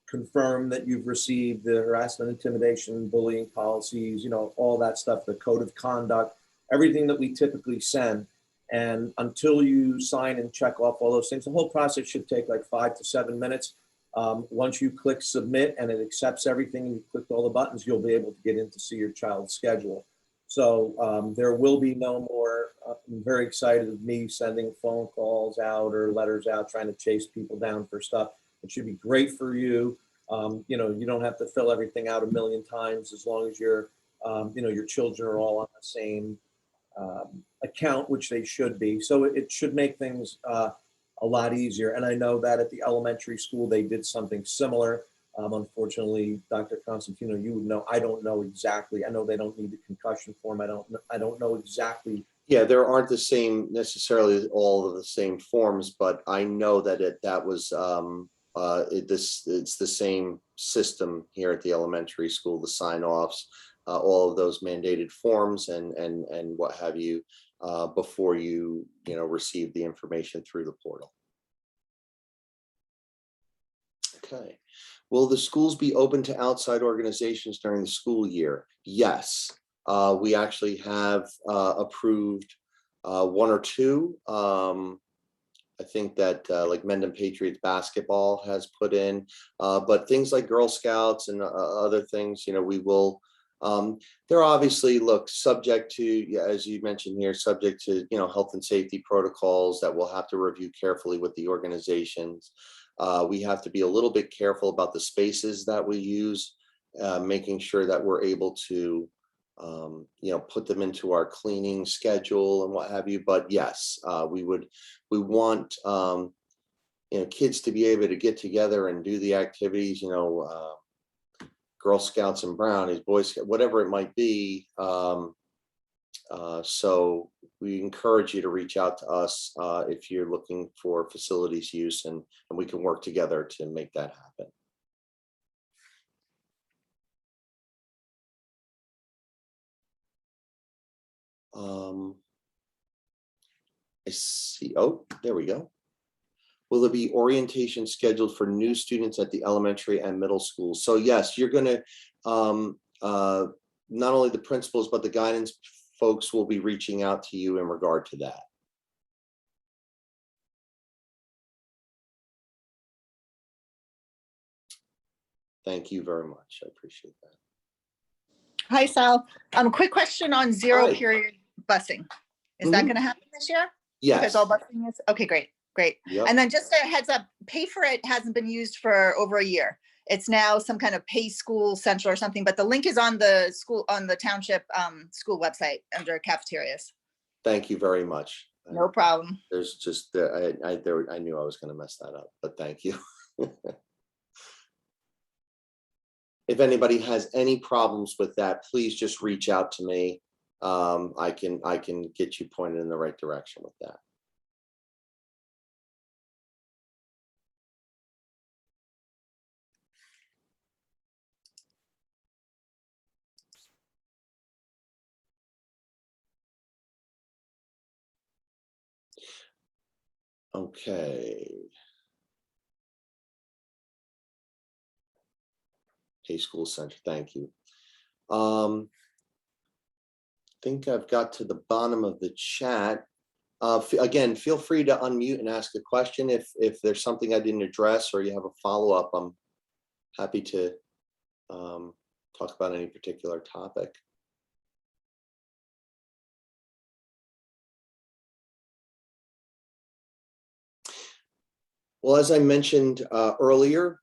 confirm that you've received the harassment, intimidation, bullying policies, all that stuff, the code of conduct, everything that we typically send. And until you sign and check off all those things, the whole process should take like 5 to 7 minutes. Once you click submit and it accepts everything and you clicked all the buttons, you'll be able to get in to see your child's schedule. So there will be no more, I'm very excited of me sending phone calls out or letters out, trying to chase people down for stuff. It should be great for you. You don't have to fill everything out a million times as long as your children are all on the same account, which they should be. So it should make things a lot easier. And I know that at the elementary school, they did something similar. Unfortunately, Dr. Constantino, you would know, I don't know exactly. I know they don't need the concussion form. I don't know exactly. Yeah, there aren't the same necessarily all of the same forms, but I know that that was it's the same system here at the elementary school, the sign-offs, all of those mandated forms and what have you before you receive the information through the portal. Okay. Will the schools be open to outside organizations during the school year? Yes. We actually have approved 1 or 2. I think that like Mendon Patriots basketball has put in, but things like Girl Scouts and other things, we will They're obviously, look, subject to, yeah, as you mentioned here, subject to, health and safety protocols that we'll have to review carefully with the organizations. We have to be a little bit careful about the spaces that we use, making sure that we're able to, put them into our cleaning schedule and what have you. But yes, we want, kids to be able to get together and do the activities, Girl Scouts and Brownies, Boy Scouts, whatever it might be. So we encourage you to reach out to us if you're looking for facilities use, and we can work together to make that happen. I see. Oh, there we go. Will there be orientation scheduled for new students at the elementary and middle schools? So yes, you're going to, not only the principals, but the guidance folks will be reaching out to you in regard to that. Thank you very much. I appreciate that. Hi, Sal. Quick question on zero Hi. period busing. Is that going to happen this year? Yes. Because all busing is, okay, great. Yep. And then just a heads up, Pay for It hasn't been used for over a year. It's now some kind of Pay School Central or something, but the link is on the school, on the township school website under cafeterias. Thank you very much. No problem. There's just, I knew I was going to mess that up, but thank you. If anybody has any problems with that, please just reach out to me. I can get you pointed in the right direction with that. Okay. Pay School Center, thank you. Think I've got to the bottom of the chat. Again, feel free to unmute and ask a question if there's something I didn't address or you have a follow-up. I'm happy to talk about any particular topic. Well, as I mentioned earlier,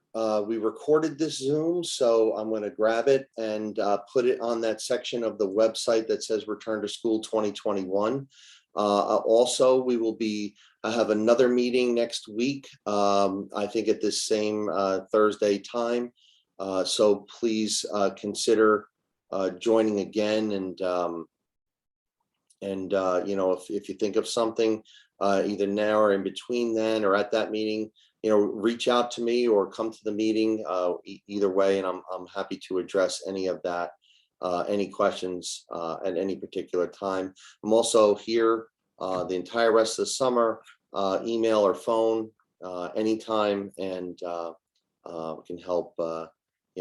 we recorded this Zoom, so I'm going to grab it and put it on that section of the website that says Return to School 2021. Also, we will have another meeting next week, I think at this same Thursday time. So please consider joining again, and if you think of something, either now or in between then or at that meeting, reach out to me or come to the meeting, either way, and I'm happy to address any of that, any questions at any particular time. I'm also here the entire rest of the summer, email or phone anytime, and we can help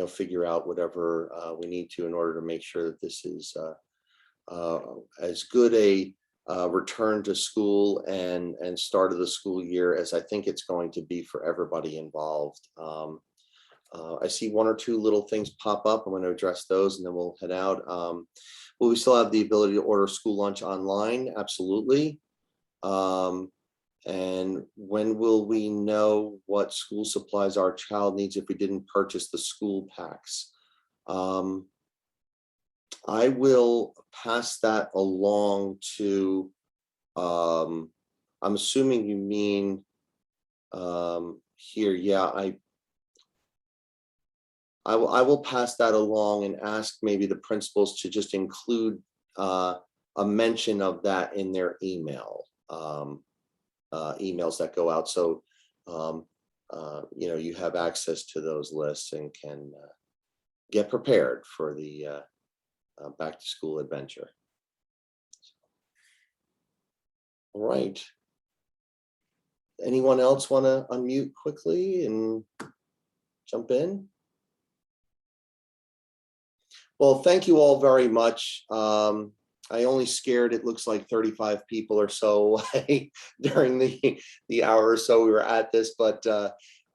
figure out whatever we need to in order to make sure that this is as good a return to school and start of the school year as I think it's going to be for everybody involved. I see one or two little things pop up. I'm going to address those and then we'll head out. Will we still have the ability to order school lunch online? Absolutely. And when will we know what school supplies our child needs if we didn't purchase the school packs? I will pass that along to, I'm assuming you mean here. Yeah, I will pass that along and ask maybe the principals to just include a mention of that in their emails that go out. So, you have access to those lists and can get prepared for the back to school adventure. All right. Anyone else want to unmute quickly and jump in? Well, thank you all very much. I only scared, it looks like 35 people or so away during the hour or so we were at this, but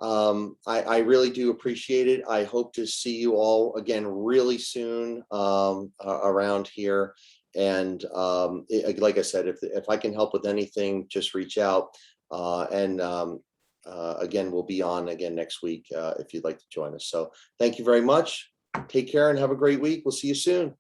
I really do appreciate it. I hope to see you all again really soon around here. And like I said, if I can help with anything, just reach out. Again, we'll be on again next week if you'd like to join us. So thank you very much. Take care and have a great week. We'll see you soon.